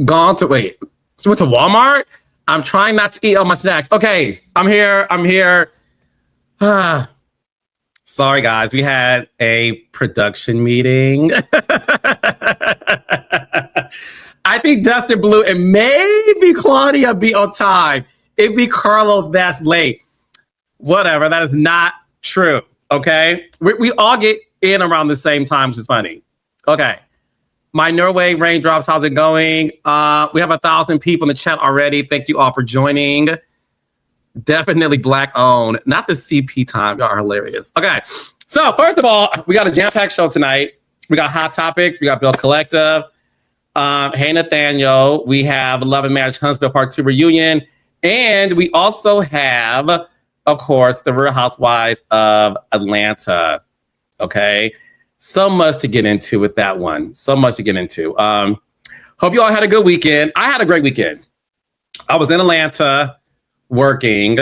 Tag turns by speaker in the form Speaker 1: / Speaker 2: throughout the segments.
Speaker 1: gone to wait. Went to Walmart. I'm trying not to eat all my snacks. Okay, I'm here. Sorry, guys. We had a production meeting. I think Dustin Blue and maybe Claudia be on time. It'd be Carlos that's late. Whatever. That is not true. Okay? We all get in around the same time, which is funny. Okay. My Norway Raindrops, how's it going? We have 1,000 people in the chat already. Thank you all for joining. Definitely Black owned. Not the CP time. Y'all are hilarious. Okay. So first of all, we got a jam-packed show tonight. We got Hot Topics. We got Bill Collective. Hey, Nathaniel. We have Love and Marriage Huntsville Part 2 reunion. And we also have, of course, the Real Housewives of Atlanta. Okay. So much to get into with that one. So much to get into. Hope you all had a good weekend. I had a great weekend. I was in Atlanta working.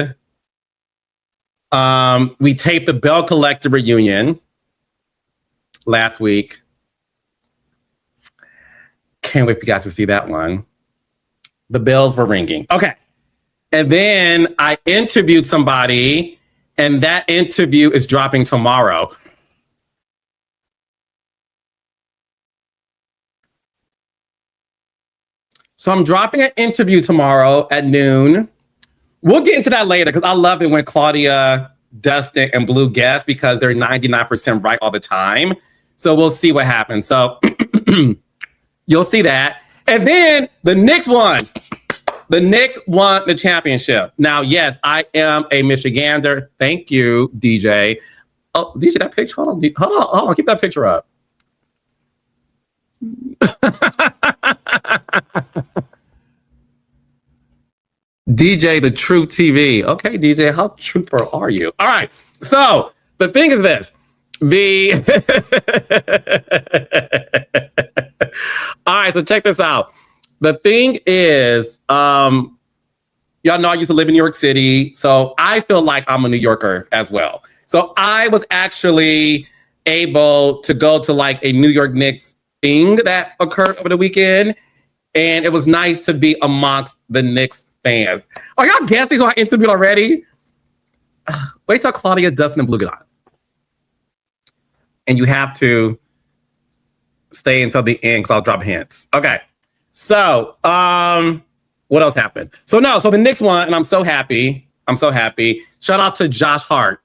Speaker 1: We taped the Bell Collective reunion last week. Can't wait for you guys to see that one. The bells were ringing. Okay. And then I interviewed somebody, and that interview is dropping tomorrow. So I'm dropping an interview tomorrow at noon. We'll get into that later because I love it when Claudia, Dustin, and Blue guess because they're 99% right all the time. So we'll see what happens. So you'll see that. And then the Knicks won. The Knicks won the championship. Now, yes, I am a Michigander. Thank you, DJ. Oh, DJ, that picture. Hold on. Keep that picture up. DJ, the True TV. Okay, DJ, how truthful are you? All right. So the thing is this. All right, so check this out. The thing is, y'all know I used to live in New York City, so I feel like I'm a New Yorker as well. So I was actually able to go to like a New York Knicks thing that occurred over the weekend, and it was nice to be amongst the Knicks fans. Are y'all guessing who I interviewed already? Wait till Claudia, Dustin, and Blue get on. And you have to stay until the end because I'll drop hints. Okay. So, what else happened? So the Knicks won, and I'm so happy. Shout out to Josh Hart.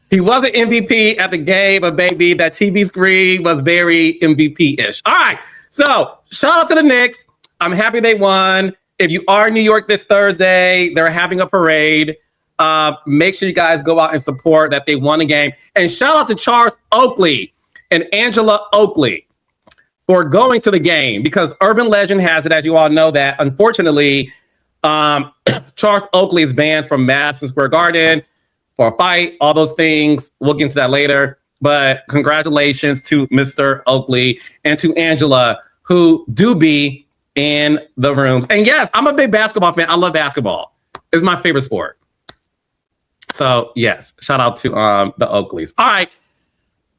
Speaker 1: He wasn't MVP at the game, but baby, that TV screen was very MVP-ish. All right, so shout out to the Knicks. I'm happy they won. If you are in New York this Thursday, they're having a parade. Make sure you guys go out and support that they won the game. And shout out to Charles Oakley and Angela Oakley for going to the game because urban legend has it, as you all know, that unfortunately, Charles Oakley is banned from Madison Square Garden for a fight, all those things. We'll get into that later. But congratulations to Mr. Oakley and to Angela, who do be in the rooms. And yes, I'm a big basketball fan. I love basketball. It's my favorite sport. So yes, shout out to the Oakleys. All right,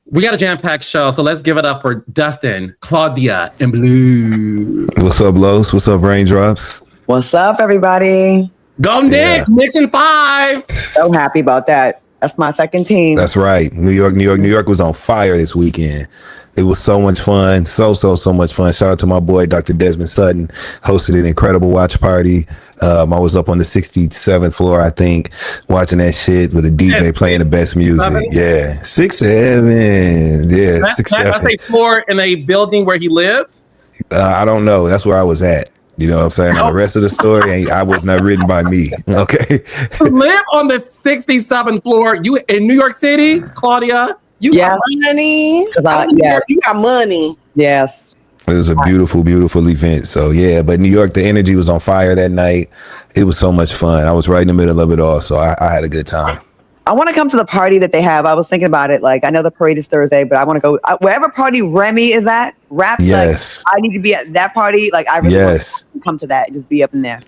Speaker 1: we got a jam-packed show, so let's give it up for Dustin, Claudia, and Blue.
Speaker 2: What's up, Los? What's up, Raindrops?
Speaker 3: What's up, everybody?
Speaker 1: Go Knicks! Knicks in 5.
Speaker 3: So happy about that. That's my second team.
Speaker 2: That's right. New York was on fire this weekend. It was so much fun. So much fun. Shout out to my boy, Dr. Desmond Sutton. Hosted an incredible watch party. I was up on the 67th floor, I think, watching that shit with a DJ playing the best music.
Speaker 1: 7?
Speaker 2: Yeah. 6-7. Yeah. 6-7.
Speaker 1: That's a floor in a building where he lives?
Speaker 2: I don't know. That's where I was at. You know what I'm saying? The rest of the story, I was not written by me. Okay.
Speaker 1: To live on the 67th floor, you in New York City, Claudia?
Speaker 4: You got money. You got money.
Speaker 3: Yes.
Speaker 2: It was a beautiful, beautiful event. So yeah, but New York, the energy was on fire that night. It was so much fun. I was right in the middle of it all, so I had a good time.
Speaker 3: I want to come to the party that they have. I was thinking about it. Like, I know the parade is Thursday, but I want to go wherever party Remy is at. Rap.
Speaker 2: Yes.
Speaker 3: Like, I need to be at that party. Like, I really want to come to that and just be up in there.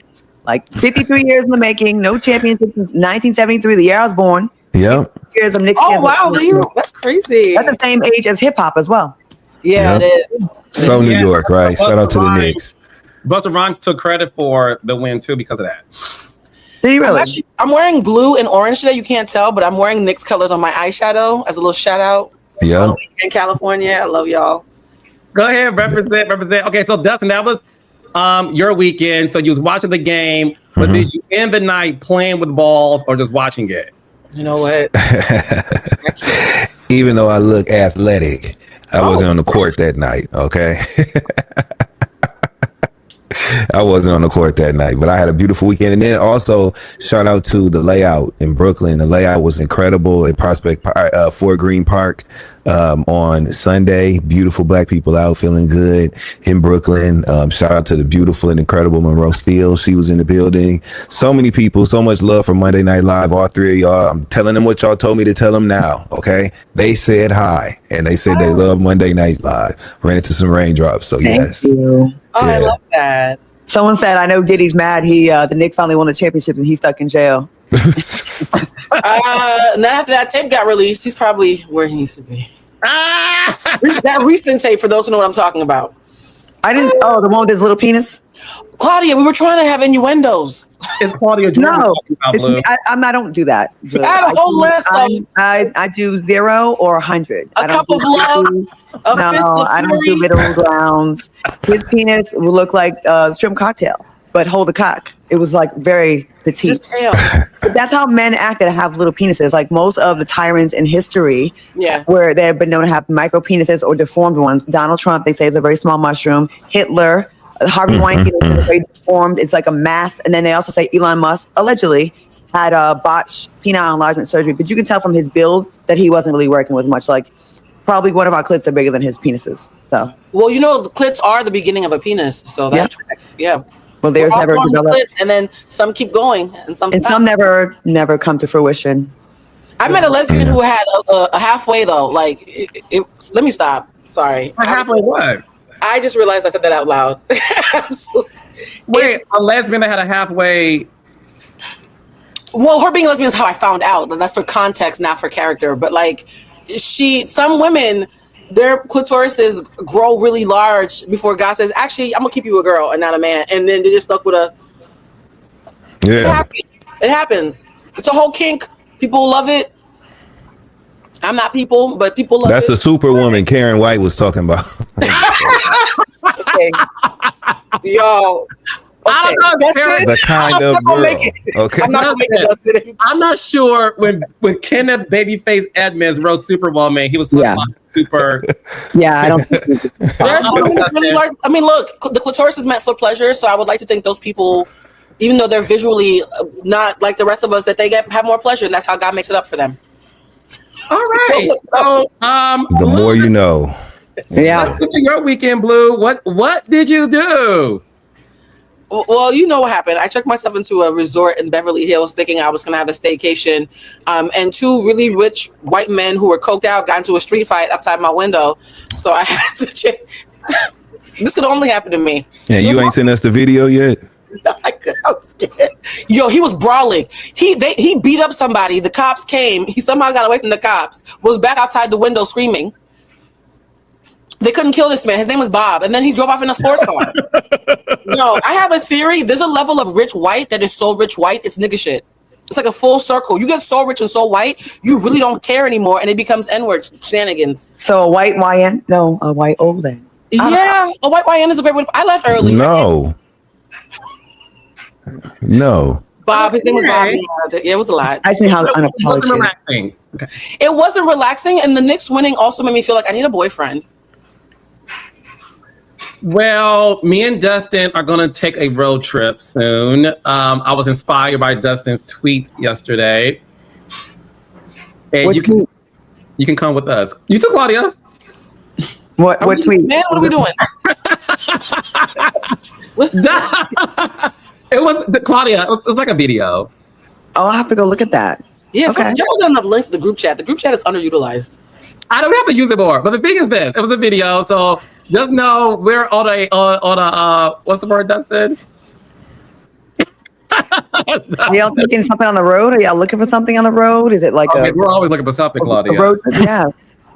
Speaker 3: Like 53 years in the making, no championship since 1973, the year I was born.
Speaker 2: Yep.
Speaker 3: Years of Knicks.
Speaker 4: Oh wow, that's crazy.
Speaker 3: That's the same age as hip hop as well.
Speaker 4: Yeah,
Speaker 2: Yep.
Speaker 4: it is.
Speaker 2: So New York, right? Shout out to the Knicks.
Speaker 1: Busta Rhymes took credit for the win too because of that.
Speaker 3: Did he really?
Speaker 4: I'm wearing blue and orange today. You can't tell, but I'm wearing Knicks colors on my eyeshadow as a little shout out.
Speaker 2: Yeah.
Speaker 4: In California, I love y'all.
Speaker 1: Go ahead, represent. Okay, so Dustin, that was your weekend. So you was watching the game, but did you end the night playing with balls or just watching it?
Speaker 4: You know what?
Speaker 2: Even though I look athletic, I wasn't on the court that night. Okay. I wasn't on the court that night, but I had a beautiful weekend. And then also shout out to the layout in Brooklyn. The layout was incredible at Prospect Fort Greene Park on Sunday. Beautiful black people out feeling good in Brooklyn. Shout out to the beautiful and incredible Monroe Steele. She was in the building. So many people, so much love for Monday Night Live. All three of y'all. I'm telling them what y'all told me to tell them now. Okay. They said hi and they said they love Monday Night Live. Ran into some raindrops. So yes.
Speaker 3: Thank you.
Speaker 4: Oh, yeah. I love that.
Speaker 3: Someone said, I know Diddy's mad. The Knicks finally won the championship and he's stuck in jail.
Speaker 4: Not after that tape got released, he's probably where he needs to be. That recent tape, for those who know what I'm talking about.
Speaker 3: I didn't. Oh, the one with his little penis?
Speaker 4: Claudia, we were trying to have innuendos.
Speaker 1: It's Claudia Jordan.
Speaker 3: No, I don't do that.
Speaker 4: I had a whole list of.
Speaker 3: I do 0 or 100.
Speaker 4: A cup of love.
Speaker 3: No, I don't do middle grounds. His penis will look like a shrimp cocktail, but hold a cock. It was like very petite.
Speaker 4: Just hell.
Speaker 3: But that's how men act that have little penises. Like most of the tyrants in history, where they have been known to have micro penises or deformed ones. Donald Trump, they say, is a very small mushroom. Hitler, Harvey Weinstein is very deformed. It's like a mass. And then they also say Elon Musk allegedly had a botched penile enlargement surgery. But you can tell from his build that he wasn't really working with much. Like probably one of our clits are bigger than his penises. So
Speaker 4: well, you know, the clits are the beginning of a penis, so that tracks. Yeah.
Speaker 3: Well, there's never developed,
Speaker 4: clits, and then some keep going, and some
Speaker 3: never come to fruition.
Speaker 4: I met a lesbian who had a halfway though. Like, let me stop. Sorry.
Speaker 1: A halfway what?
Speaker 4: I just realized I said that out loud.
Speaker 1: Wait, a lesbian that had a halfway.
Speaker 4: Well, her being a lesbian is how I found out. That's for context, not for character. But like, some women, their clitorises grow really large before God says, actually, I'm gonna keep you a girl and not a man. And then they just stuck with a.
Speaker 2: Yeah.
Speaker 4: It happens. It's a whole kink. People love it. I'm not people, but people love it.
Speaker 2: That's the superwoman Karen White was talking about.
Speaker 4: Okay. Yo.
Speaker 1: I don't know.
Speaker 2: The kind of girl. Okay.
Speaker 4: I'm not gonna make it today.
Speaker 1: I'm not sure when Kenneth Babyface Edmonds wrote Superwoman, he was super.
Speaker 3: Yeah, I don't think
Speaker 4: there's really large. I mean, look, the clitoris is meant for pleasure, so I would like to think those people, even though they're visually not like the rest of us, that they have more pleasure, and that's how God makes it up for them.
Speaker 1: All right. So,
Speaker 2: the more you know.
Speaker 3: Yeah.
Speaker 1: Let's get to your weekend, Blue. What did you do?
Speaker 4: Well, you know what happened. I checked myself into a resort in Beverly Hills thinking I was going to have a staycation. And two really rich white men who were coked out got into a street fight outside my window. So I had to check. This could only happen to me.
Speaker 2: Yeah, you ain't sent us the video yet?
Speaker 4: I was scared. Yo, he was brawling. He beat up somebody. The cops came. He somehow got away from the cops. Was back outside the window screaming. They couldn't kill this man. His name was Bob. And then he drove off in a sports car. No, I have a theory. There's a level of rich white that is so rich white, it's nigga shit. It's like a full circle. You get so rich and so white, you really don't care anymore, and it becomes N-word shenanigans.
Speaker 3: So a white YN? No, a white old man.
Speaker 4: Yeah, a white YN is a great one. I left early.
Speaker 2: No.
Speaker 4: Bob, his name was Bob. Yeah, it was a lot.
Speaker 3: I think how unapologetic.
Speaker 1: It wasn't relaxing. Okay.
Speaker 4: It wasn't relaxing, and the Knicks winning also made me feel like I need a boyfriend.
Speaker 1: Well, me and Dustin are going to take a road trip soon. I was inspired by Dustin's tweet yesterday. And you can come with us. You too, Claudia.
Speaker 3: What tweet?
Speaker 4: Man, what are we doing?
Speaker 1: It was Claudia. It was like a video.
Speaker 3: Oh, I'll have to go look at that.
Speaker 4: Yeah,
Speaker 3: Okay.
Speaker 4: there wasn't enough links to the group chat. The group chat is underutilized.
Speaker 1: I don't have to use it more. But the thing is this: it was a video, so just know we're on a what's the word, Dustin?
Speaker 3: Are y'all taking something on the road? Are y'all looking for something on the road? Is it like
Speaker 1: Okay, we're always looking for something,
Speaker 3: a
Speaker 1: Claudia.
Speaker 3: road trip? Yeah.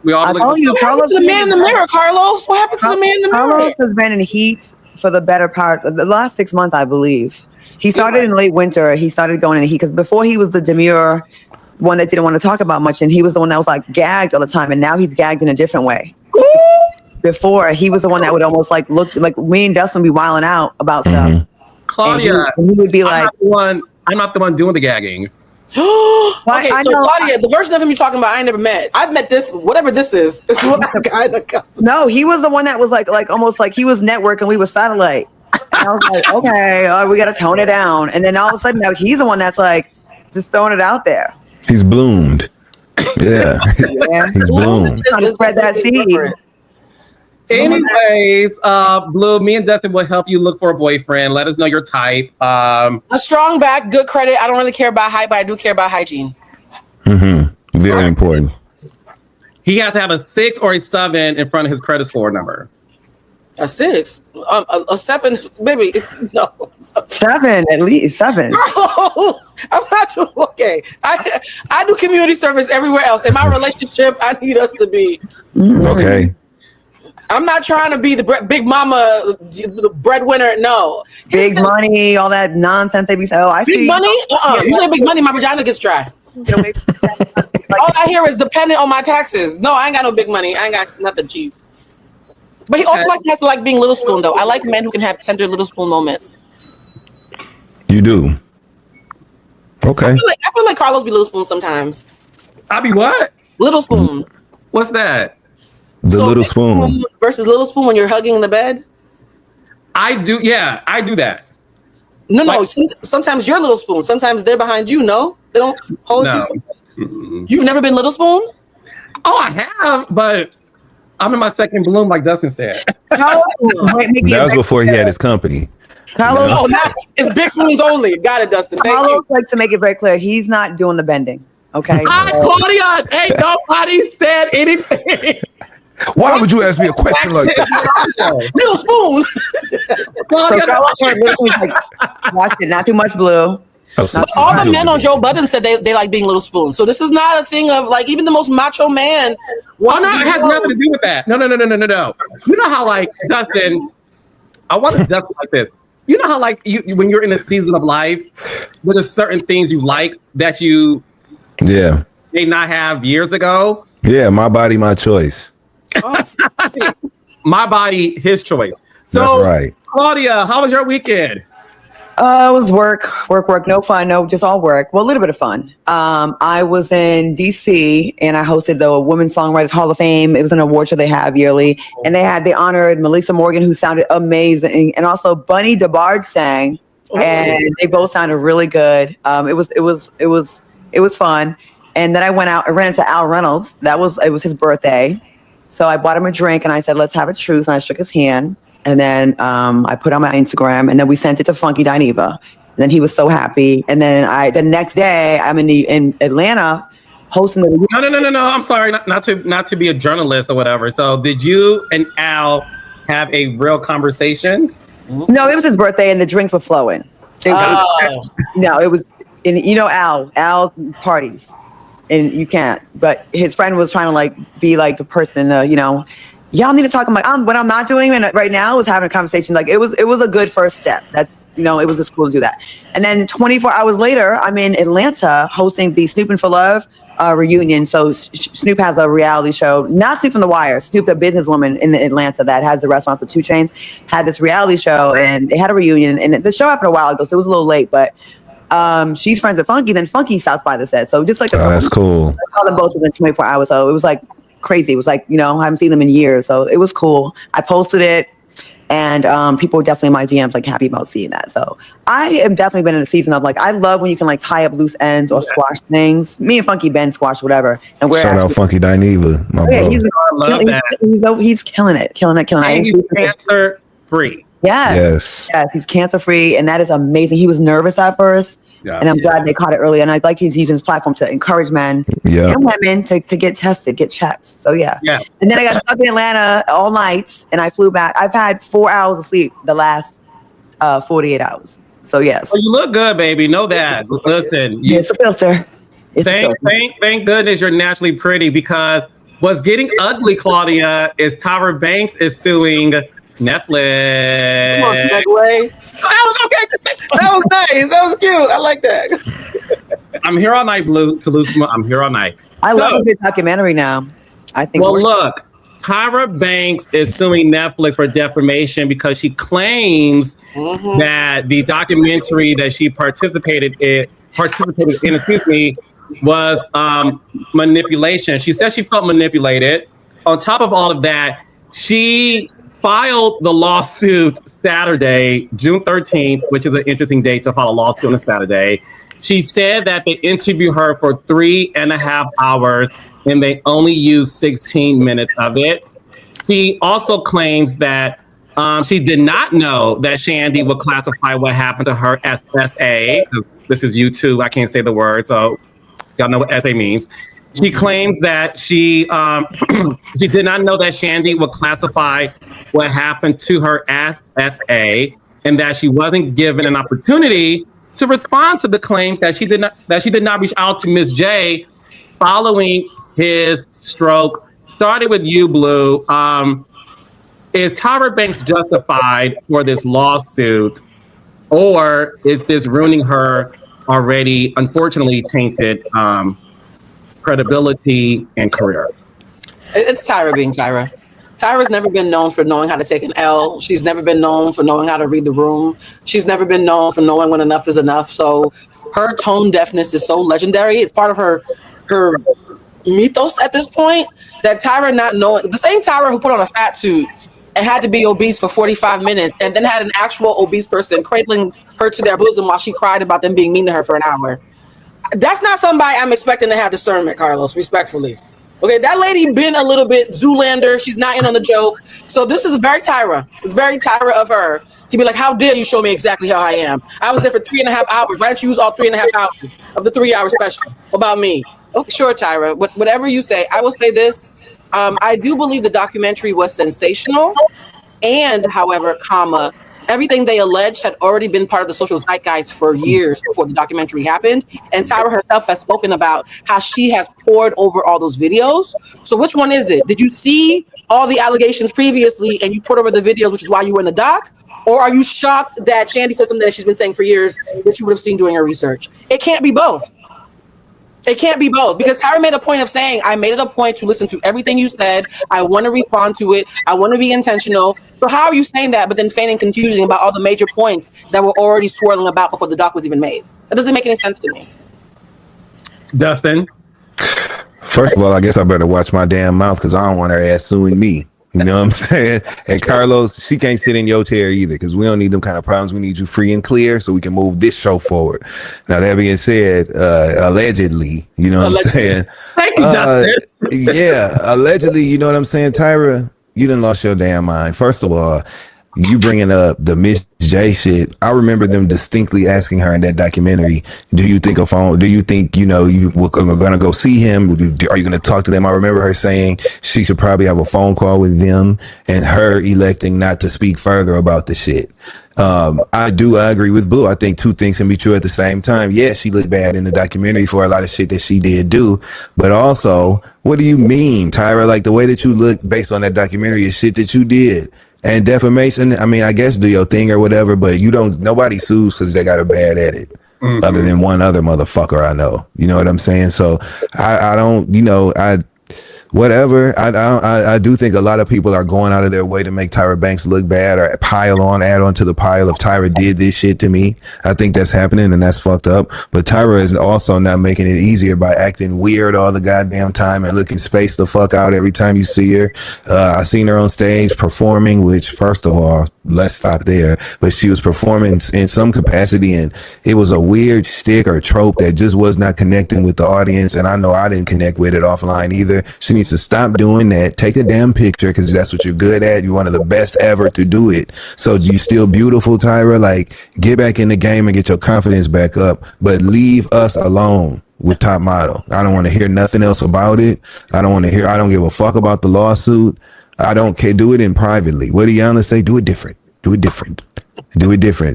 Speaker 1: We always
Speaker 3: I
Speaker 1: looking
Speaker 3: told
Speaker 1: for
Speaker 3: you,
Speaker 1: something.
Speaker 4: What happened to the man in the mirror, Carlos? What happened to the man in the mirror?
Speaker 3: Carlos has been in heat for the better part of the last 6 months, I believe. He started in late winter. He started going in heat because before he was the demure one that didn't want to talk about much, and he was the one that was like gagged all the time, and now he's gagged in a different way. Before he was the one that would almost like look like me and Dustin would be wilding out about stuff.
Speaker 1: Claudia,
Speaker 3: and he would be like,
Speaker 1: I'm not the one doing the gagging.
Speaker 4: Okay, so Claudia, the version of him you're talking about, I ain't never met. I've met this, whatever this is. It's what I got accustomed.
Speaker 3: no, he was the one that was like almost like he was network and we was satellite. And I was like, okay, we got to tone it down. And then all of a sudden now he's the one that's like just throwing it out there.
Speaker 2: He's bloomed. Yeah. He's bloomed.
Speaker 3: Trying to spread that seed.
Speaker 1: Anyways, Blue, me and Dustin will help you look for a boyfriend. Let us know your type.
Speaker 4: A strong back, good credit. I don't really care about height, but I do care about hygiene.
Speaker 2: Very important.
Speaker 1: He has to have a 6 or a 7 in front of his credit score number.
Speaker 4: A 6, a 7, baby. No,
Speaker 3: 7 at least 7.
Speaker 4: I'm not doing okay. I do community service everywhere else. In my relationship, I need us to be
Speaker 2: Okay.
Speaker 4: I'm not trying to be the big mama, the breadwinner. No,
Speaker 3: Big money, all that nonsense they be saying. Oh, I
Speaker 4: big
Speaker 3: see.
Speaker 4: money. You say big money, my vagina gets dry.
Speaker 3: Get away from that.
Speaker 4: All I hear is dependent on my taxes. No, I ain't got no big money. I ain't got nothing, chief. But he also has to like being little spoon, though. I like men who can have tender little spoon moments.
Speaker 2: You do. Okay.
Speaker 4: I feel like Carlos be little spoon sometimes.
Speaker 1: I be what?
Speaker 4: Little spoon.
Speaker 1: What's that?
Speaker 2: The
Speaker 4: So
Speaker 2: little
Speaker 4: big
Speaker 2: spoon.
Speaker 4: versus little spoon when you're hugging in the bed.
Speaker 1: I do. Yeah, I do that.
Speaker 4: No.
Speaker 1: Like-
Speaker 4: Sometimes you're little spoon. Sometimes they're behind you. No, they don't hold
Speaker 1: No.
Speaker 4: you. You've never been little spoon.
Speaker 1: Oh, I have, but I'm in my second bloom, like Dustin said.
Speaker 3: No,
Speaker 2: That was before he had his company.
Speaker 3: Carlos,
Speaker 4: Oh, not it's big spoons only. Got it, Dustin. Thank
Speaker 3: Carlos
Speaker 4: you.
Speaker 3: like to make it very clear he's not doing the bending. Okay.
Speaker 1: Hi, Claudia. Hey, nobody said anything.
Speaker 2: Why would you ask me a question like that?
Speaker 4: Little spoon.
Speaker 3: So
Speaker 1: Claudia,
Speaker 3: Carlos literally like, watch it, not too much blue.
Speaker 4: All the men on Joe Budden said they like being little spoons. So this is not a thing of like even the most macho man.
Speaker 1: Oh no, it has nothing to do with that. No. You know how like Dustin, I want to Dustin like this. You know how like you when you're in a season of life, there's certain things you like that you may not have years ago.
Speaker 2: Yeah, my body, my choice.
Speaker 1: My body, his choice. So
Speaker 2: That's right.
Speaker 1: Claudia, how was your weekend?
Speaker 3: It was work, no fun, no, just all work. Well, a little bit of fun. I was in DC and I hosted the Women's Songwriters Hall of Fame. It was an award show they have yearly, and they honored Melissa Morgan, who sounded amazing, and also Bunny DeBarge sang, and they both sounded really good. It was fun. And then I ran into Al Reynolds. It was his birthday, so I bought him a drink and I said, "Let's have a truce," and I shook his hand. And then I put on my Instagram, and then we sent it to Funky Dineva. And then he was so happy. And then the next day I'm in Atlanta hosting the.
Speaker 1: No. I'm sorry, not to be a journalist or whatever. So did you and Al have a real conversation?
Speaker 3: No, it was his birthday, and the drinks were flowing. No, it was, and Al parties, and you can't. But his friend was trying to like be like the person, y'all need to talk. I'm like, what I'm not doing right now is having a conversation. Like it was a good first step. That's, it was just cool to do that. And then 24 hours later, I'm in Atlanta hosting the Snoop and For Love reunion. So Snoop has a reality show, not Snoop from The Wire. Snoop, the businesswoman in Atlanta that has the restaurant for 2 Chainz, had this reality show, and they had a reunion. And the show happened a while ago, so it was a little late, but she's friends with Funky. Then Funky stops by the set. So just like
Speaker 2: that's cool.
Speaker 3: I saw them both within 24 hours. So it was like crazy. It was like, I haven't seen them in years. So it was cool. I posted it, and people were definitely in my DMs like happy about seeing that. So I am definitely been in a season of like, I love when you can like tie up loose ends or squash things. Me and Funky Ben squash whatever. And we're
Speaker 2: Shout out Funky Dineva, my brother.
Speaker 3: He's killing it.
Speaker 1: And he's cancer free.
Speaker 3: Yes, he's cancer free, and that is amazing. He was nervous at first,
Speaker 1: Yeah.
Speaker 3: And I'm glad they caught it early. And I like he's using his platform to encourage men and women to get tested, get checks. So yeah.
Speaker 1: Yes.
Speaker 3: And then I got stuck in Atlanta all night and I flew back. I've had 4 hours of sleep the last 48 hours. So yes.
Speaker 1: Well, you look good, baby. Know that. Listen.
Speaker 3: It's a filter.
Speaker 1: Thank goodness you're naturally pretty, because what's getting ugly, Claudia, is Tyra Banks is suing Netflix.
Speaker 4: Come on, segue.
Speaker 1: That was okay.
Speaker 4: That was nice. That was cute. I like that.
Speaker 1: I'm here all night, Blue. Toulouse. I'm here all night.
Speaker 3: I love a good documentary now. I think.
Speaker 1: Well, look, Tyra Banks is suing Netflix for defamation because she claims that the documentary that she participated in, was manipulation. She says she felt manipulated. On top of all of that, she filed the lawsuit Saturday, June 13th, which is an interesting date to file a lawsuit on a Saturday. She said that they interviewed her for 3.5 hours and they only used 16 minutes of it. She also claims that she did not know that Shandy would classify what happened to her as SA. This is YouTube. I can't say the word, so y'all know what SA means. She claims that she she did not know that Shandy would classify what happened to her as SA, and that she wasn't given an opportunity to respond to the claims that she did not reach out to Ms. J following his stroke. Started with you, Blue. Is Tyra Banks justified for this lawsuit, or is this ruining her already, unfortunately, tainted credibility and career?
Speaker 4: It's Tyra being Tyra. Tyra's never been known for knowing how to take an L. She's never been known for knowing how to read the room. She's never been known for knowing when enough is enough. So her tone deafness is so legendary. It's part of her mythos at this point, that Tyra not knowing, the same Tyra who put on a fat suit and had to be obese for 45 minutes and then had an actual obese person cradling her to their bosom while she cried about them being mean to her for an hour. That's not somebody I'm expecting to have discernment, Carlos, respectfully. Okay, that lady been a little bit Zoolander. She's not in on the joke. So this is very Tyra. It's very Tyra of her to be like, how dare you show me exactly how I am? I was there for 3.5 hours. Why don't you use all 3.5 hours of the 3-hour special about me? Okay, sure, Tyra. Whatever you say. I will say this. I do believe the documentary was sensational. And, however, everything they alleged had already been part of the social zeitgeist for years before the documentary happened. And Tyra herself has spoken about how she has poured over all those videos. So which one is it? Did you see all the allegations previously and you poured over the videos, which is why you were in the doc? Or are you shocked that Shandy said something that she's been saying for years that you would have seen doing her research? It can't be both. It can't be both, because Tyra made a point of saying, I made it a point to listen to everything you said. I want to respond to it. I want to be intentional. So how are you saying that, but then feigning confusion about all the major points that were already swirling about before the doc was even made? That doesn't make any sense to me.
Speaker 1: Dustin?
Speaker 2: First of all, I guess I better watch my damn mouth, because I don't want her ass suing me. You know what I'm saying? And Carlos, she can't sit in your chair either, because we don't need them kind of problems. We need you free and clear so we can move this show forward. Now, that being said, allegedly, you know what I'm saying?
Speaker 1: Thank you, Dustin.
Speaker 2: Yeah, allegedly, you know what I'm saying? Tyra, you done lost your damn mind. First of all, you bringing up the Miss J shit. I remember them distinctly asking her in that documentary, do you think you know, you were gonna go see him? Are you gonna talk to them? I remember her saying she should probably have a phone call with them, and her electing not to speak further about the shit. I agree with Blue. I think two things can be true at the same time. Yeah, she looked bad in the documentary for a lot of shit that she did do, but also, what do you mean, Tyra? Like, the way that you look based on that documentary is shit that you did. And defamation, I mean, I guess do your thing or whatever, but nobody sues because they got a bad at it. Mm-hmm. Other than one other motherfucker I know. You know what I'm saying? So I don't, whatever. I do think a lot of people are going out of their way to make Tyra Banks look bad or add on to the pile of Tyra did this shit to me. I think that's happening and that's fucked up. But Tyra is also not making it easier by acting weird all the goddamn time and looking spaced the fuck out every time you see her. I seen her on stage performing, which, first of all, let's stop there. But she was performing in some capacity and it was a weird shtick or trope that just was not connecting with the audience. And I know I didn't connect with it offline either. She needs needs to stop doing that. Take a damn picture because that's what you're good at. You're one of the best ever to do it. So you still beautiful, Tyra. Like, get back in the game and get your confidence back up. But leave us alone with Top Model. I don't want to hear nothing else about it. I don't give a fuck about the lawsuit. I don't care. Do it in privately. What did Yana say? Do it different. Do it different,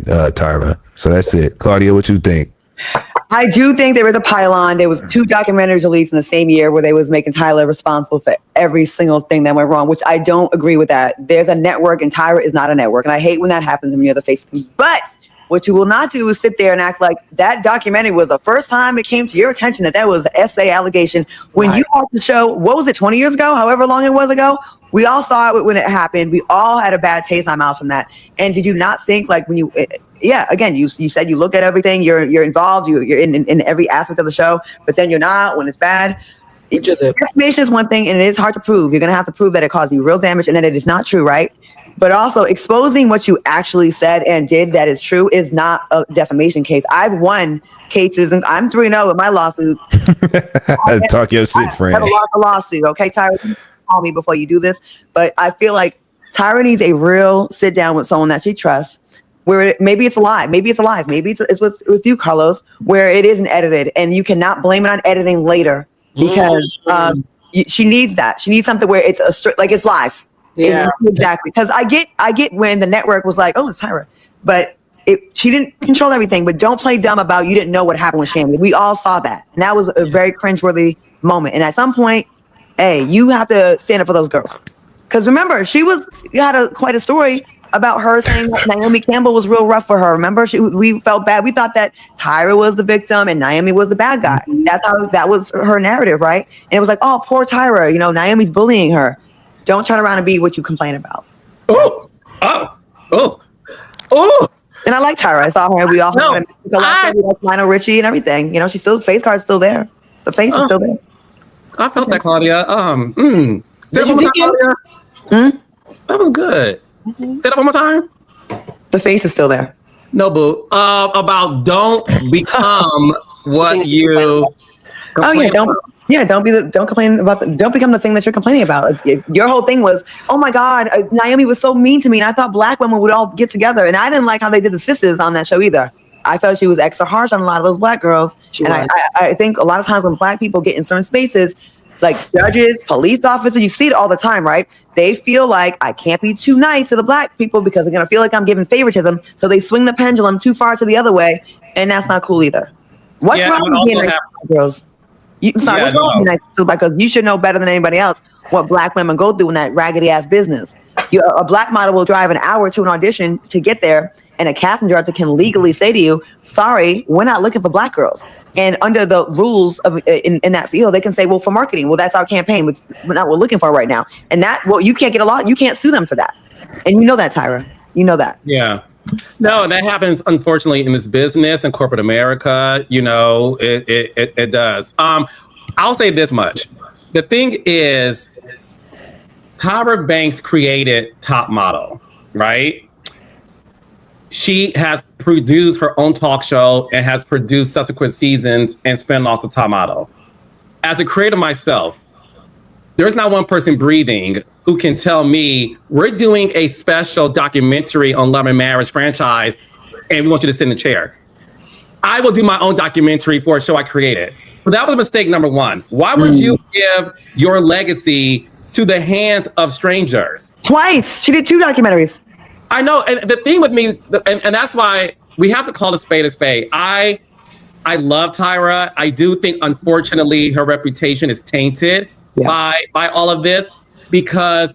Speaker 2: Tyra. So that's it. Claudia, what you think?
Speaker 3: I do think there was a pylon. There was 2 documentaries released in the same year where they was making Tyler responsible for every single thing that went wrong, which I don't agree with that. There's a network and Tyra is not a network. And I hate when that happens when you're the face. But what you will not do is sit there and act like that documentary was the first time it came to your attention that was an SA allegation. When you watched the show, what was it, 20 years ago, however long it was ago? We all saw it when it happened. We all had a bad taste in our mouth from that. And did you not think, like, when you, again, you said you look at everything, you're involved, you're in every aspect of the show, but then you're not when it's bad. Information is one thing, and it is hard to prove. You're going to have to prove that it caused you real damage and that it is not true, right? But also exposing what you actually said and did that is true is not a defamation case. I've won cases, and I'm 3-0 with my lawsuit.
Speaker 2: Talk your shit, friend.
Speaker 3: I have lost a lawsuit, okay, Tyra? Call me before you do this. But I feel like Tyra needs a real sit down with someone that she trusts, where maybe it's live, maybe it's with you, Carlos, where it isn't edited, and you cannot blame it on editing later because she needs that. She needs something where it's it's live. Yeah, exactly. Because I get when the network was like, oh, it's Tyra, but she didn't control everything. But don't play dumb about you didn't know what happened with Shammy. We all saw that, and that was a very cringeworthy moment. And at some point, hey, you have to stand up for those girls. Because remember, you had quite a story about her saying that Naomi Campbell was real rough for her. Remember, we felt bad. We thought that Tyra was the victim and Naomi was the bad guy. That was her narrative, right? And it was like, oh, poor Tyra. Naomi's bullying her. Don't turn around and be what you complain about.
Speaker 1: Oh.
Speaker 3: And I like Tyra. I saw her. We all had like Lionel Richie and everything. She's still, face card's still there. The face is still there.
Speaker 1: I felt that, Claudia. Claudia? That was good. Say that one more time.
Speaker 3: The face is still there.
Speaker 1: No, boo. About don't become what you. Don't become the thing that you're complaining about. Your whole thing was, oh my God, Naomi was so mean to me, and I thought black women would all get together, and I didn't like how they did the sisters on that show either. I felt she was extra harsh on a lot of those black girls. I think a lot of times when black people get in certain spaces, like judges, police officers, you see it all the time, right? They feel like I can't be too nice to the black people because they're going to feel like I'm giving favoritism. So they swing the pendulum too far to the other way. And that's not cool either. What's wrong with being nice to black girls? What's wrong with being nice to black girls? You should know better than anybody else what black women go through in that raggedy ass business. A black model will drive an hour to an audition to get there, and a casting director can legally say to you, sorry, we're not looking for black girls. And under the rules of in that field, they can say, well, for marketing, well, that's our campaign, which we're not what we're looking for right now. And you can't get you can't sue them for that. And you know that, Tyra. You know that. Yeah. No, that happens, unfortunately, in this business and corporate America. It does. I'll say this much. The thing is, Tyra Banks created Top Model, right? She has produced her own talk show and has produced subsequent seasons and spin-offs of Top Model. As a creator myself, there's not one person breathing who can tell me we're doing a special documentary on Love and Marriage franchise and we want you to sit in the chair. I will do my own documentary for a show I created. But that was mistake number one. Why would you give your legacy to the hands of strangers?
Speaker 3: Twice. She did 2 documentaries.
Speaker 1: I know. And the thing with me, and that's why we have to call a spade a spade. I love Tyra. I do think, unfortunately, her reputation is tainted by all of this because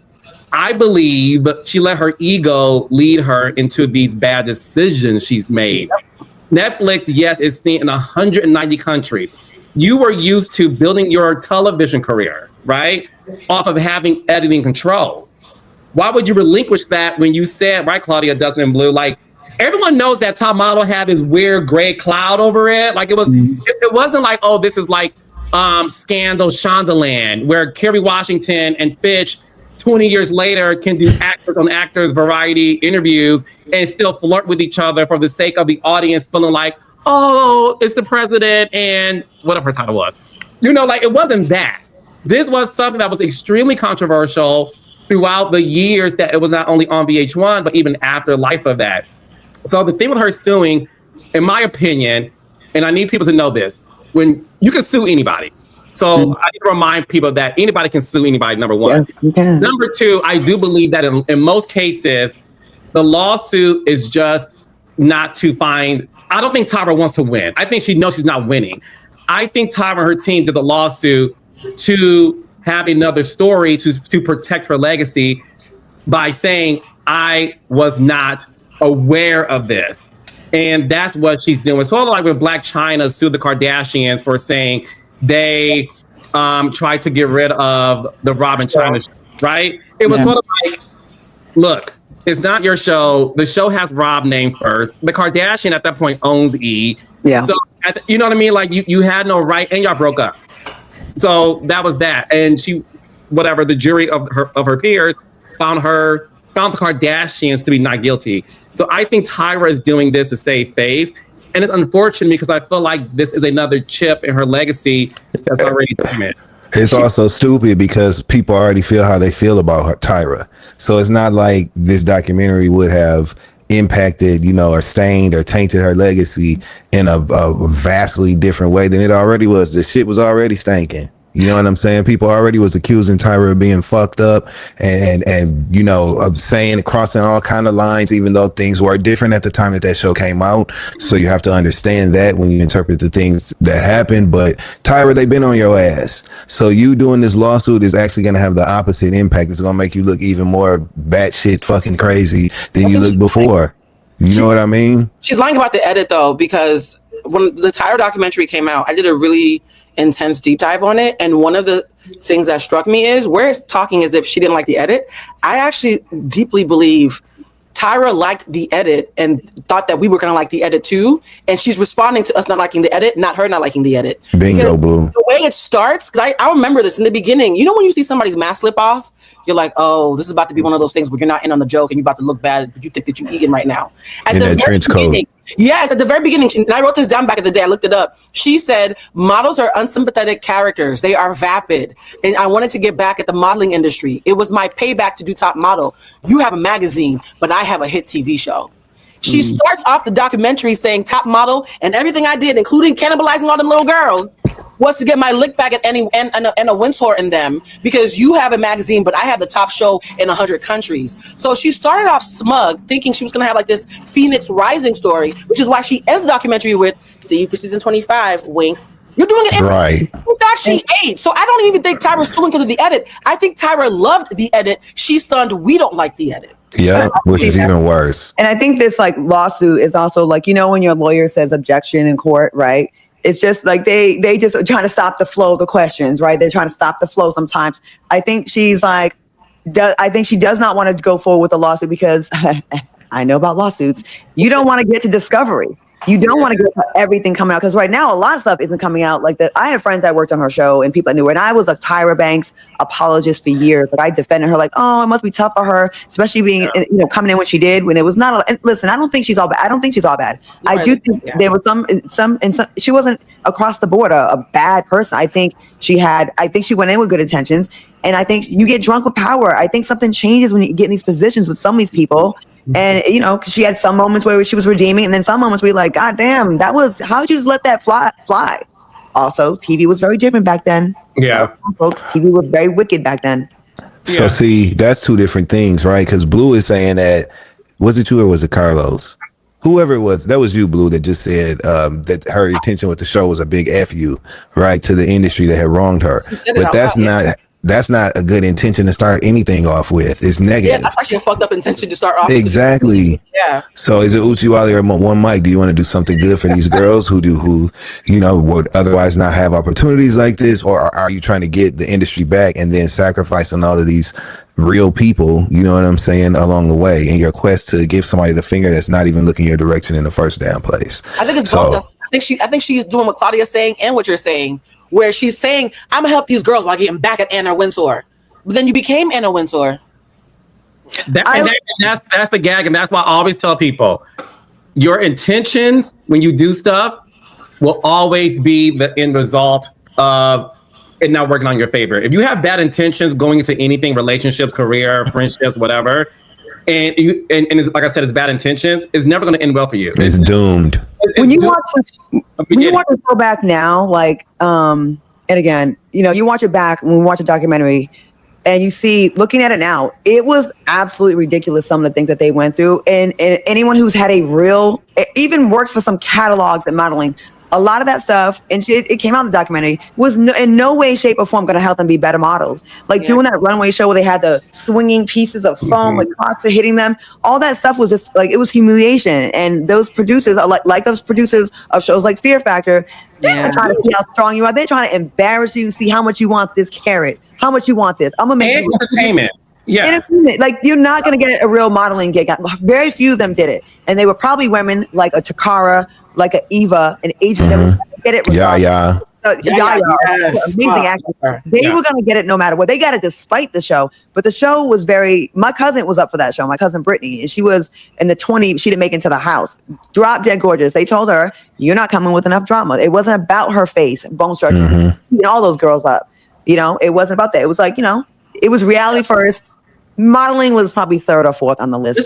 Speaker 1: I believe she let her ego lead her into these bad decisions she's made. Netflix, yes, is seen in 190 countries. You were used to building your television career, right, off of having editing control. Why would you relinquish that when you said, right, Claudia, Dustin and Blue, like everyone knows that Top Model had this weird gray cloud over it. Like it wasn't like, oh, this is like Scandal Shondaland, where Kerry Washington and Fitch 20 years later can do actors on actors variety interviews and still flirt with each other for the sake of the audience feeling like, oh, it's the president and whatever her title was. Like it wasn't that. this was something that was extremely controversial throughout the years that it was not only on VH1, but even after life of that. So the thing with her suing, in my opinion, and I need people to know this, when you can sue anybody. So I need to remind people that anybody can sue anybody, number one.
Speaker 3: Yeah, you can.
Speaker 1: Number two, I do believe that in most cases, the lawsuit is just not to find, I don't think Tyra wants to win. I think she knows she's not winning. I think Tyra and her team did the lawsuit to have another story to protect her legacy by saying, I was not aware of this. And that's what she's doing. Sort of like when Black China sued the Kardashians for saying they tried to get rid of the Robin China show, right? It was sort of like, look, it's not your show. The show has Rob named first. The Kardashian at that point owns E.
Speaker 3: Yeah.
Speaker 1: So, you know what I mean? Like you had no right, and y'all broke up. So that was that. And she, whatever, the jury of her peers found the Kardashians to be not guilty. So I think Tyra is doing this to save face. And it's unfortunate because I feel like this is another chip in her legacy that's already damaged.
Speaker 2: It's also stupid because people already feel how they feel about her, Tyra. So it's not like this documentary would have impacted, or stained or tainted her legacy in a vastly different way than it already was. The shit was already stinking. You know what I'm saying? People already was accusing Tyra of being fucked up and of saying, crossing all kind of lines, even though things were different at the time that show came out. So you have to understand that when you interpret the things that happened. But Tyra, they've been on your ass. So you doing this lawsuit is actually going to have the opposite impact. It's going to make you look even more batshit fucking crazy than you looked before. You know what I mean?
Speaker 4: She's lying about the edit though, because when the Tyra documentary came out, I did a really intense deep dive on it, and one of the things that struck me is where it's talking as if she didn't like the edit. I actually deeply believe Tyra liked the edit and thought that we were going to like the edit too, and she's responding to us not liking the edit, not her not liking the edit.
Speaker 2: Bingo, boo. The
Speaker 4: way it starts, because I remember this in the beginning, when you see somebody's mask slip off, you're like, oh, this is about to be one of those things where you're not in on the joke and you're about to look bad, but you think that you're eating right now.
Speaker 2: In that trench coat.
Speaker 4: Yes, at the very beginning, and I wrote this down back in the day, I looked it up. She said, models are unsympathetic characters. They are vapid. And I wanted to get back at the modeling industry. It was my payback to do Top Model. You have a magazine, but I have a hit TV show. She starts off the documentary saying Top Model and everything I did, including cannibalizing all them little girls, was to get my lick back at and a Windsor in them, because you have a magazine, but I have the top show in 100 countries. So she started off smug, thinking she was going to have like this Phoenix Rising story, which is why she ends the documentary with, see you for season 25, wink. You're doing it
Speaker 2: right.
Speaker 4: Oh God, she ate. So I don't even think Tyra's suing because of the edit. I think Tyra loved the edit. She's stunned we don't like the edit.
Speaker 2: Yeah, which is even worse.
Speaker 3: And I think this lawsuit is also when your lawyer says objection in court, right? It's just like they just are trying to stop the flow of the questions, right? They're trying to stop the flow sometimes. I think she does not want to go forward with the lawsuit because I know about lawsuits. You don't want to get to discovery. You don't want to get everything coming out, because right now a lot of stuff isn't coming out. I had friends that worked on her show and people I knew her, and I was a Tyra Banks apologist for years, but I defended her it must be tough for her, especially being coming in when she did, when it was not. Listen, I don't think she's all bad. I don't think she's all bad. Right. I do think there was some she wasn't across the board a bad person. I think she went in with good intentions, and I think you get drunk with power. I think something changes when you get in these positions with some of these people. And she had some moments where she was redeeming, and then some moments where you're like, God damn, how'd you just let that fly? Also, TV was very different back then.
Speaker 1: Yeah,
Speaker 3: folks, TV was very wicked back then.
Speaker 2: So see, that's two different things, right? Because Blue is saying that, was it you or was it Carlos? Whoever it was, that was you, Blue, that just said that her intention with the show was a big F you, right, to the industry that had wronged her. But that's not a good intention to start anything off with. It's negative.
Speaker 4: Yeah, that's actually a fucked up intention to start off with.
Speaker 2: Exactly.
Speaker 4: Yeah.
Speaker 2: So is it Uchiwali or one mic? Do you want to do something good for these girls who would otherwise not have opportunities like this? Or are you trying to get the industry back and then sacrificing all of these real people, you know what I'm saying, along the way in your quest to give somebody the finger that's not even looking your direction in the first damn place?
Speaker 4: I think it's both. I think she's doing what Claudia's saying and what you're saying, where she's saying, I'm gonna help these girls while getting back at Anna Wintour. But then you became Anna Wintour.
Speaker 1: That's the gag, and that's why I always tell people, your intentions when you do stuff will always be the end result of it not working on your favor. If you have bad intentions going into anything, relationships, career, friendships, whatever, and it's, like I said, it's bad intentions, it's never going to end well for you.
Speaker 2: It's doomed.
Speaker 3: When you watch the show back now, like, and again, you watch it back when we watch a documentary, and you see, looking at it now, it was absolutely ridiculous, some of the things that they went through. And anyone who's had even worked for some catalogs and modeling, a lot of that stuff, and it came out in the documentary, was in no way, shape, or form going to help them be better models. Like doing that runway show where they had the swinging pieces of foam, like clocks are hitting them. All that stuff was just like, it was humiliation. And those producers, like those producers of shows like Fear Factor, they're trying to see how strong you are. They're trying to embarrass you and see how much you want this carrot, how much you want this. I'm gonna make
Speaker 1: entertainment. Yeah.
Speaker 3: Entertainment. Like, you're not going to get a real modeling gig. Very few of them did it. And they were probably women like a Takara, like a Eva, an agent that would get it.
Speaker 2: Yeah.
Speaker 3: Amazing actress. They were going to get it no matter what. They got it despite the show. But the show was my cousin was up for that show, my cousin Brittany. And she was in the 20s. She didn't make it into the house. Drop dead gorgeous. They told her, you're not coming with enough drama. It wasn't about her face, bone structure, all those girls up. It wasn't about that. It was like, it was reality first. Modeling was probably third or fourth on the list.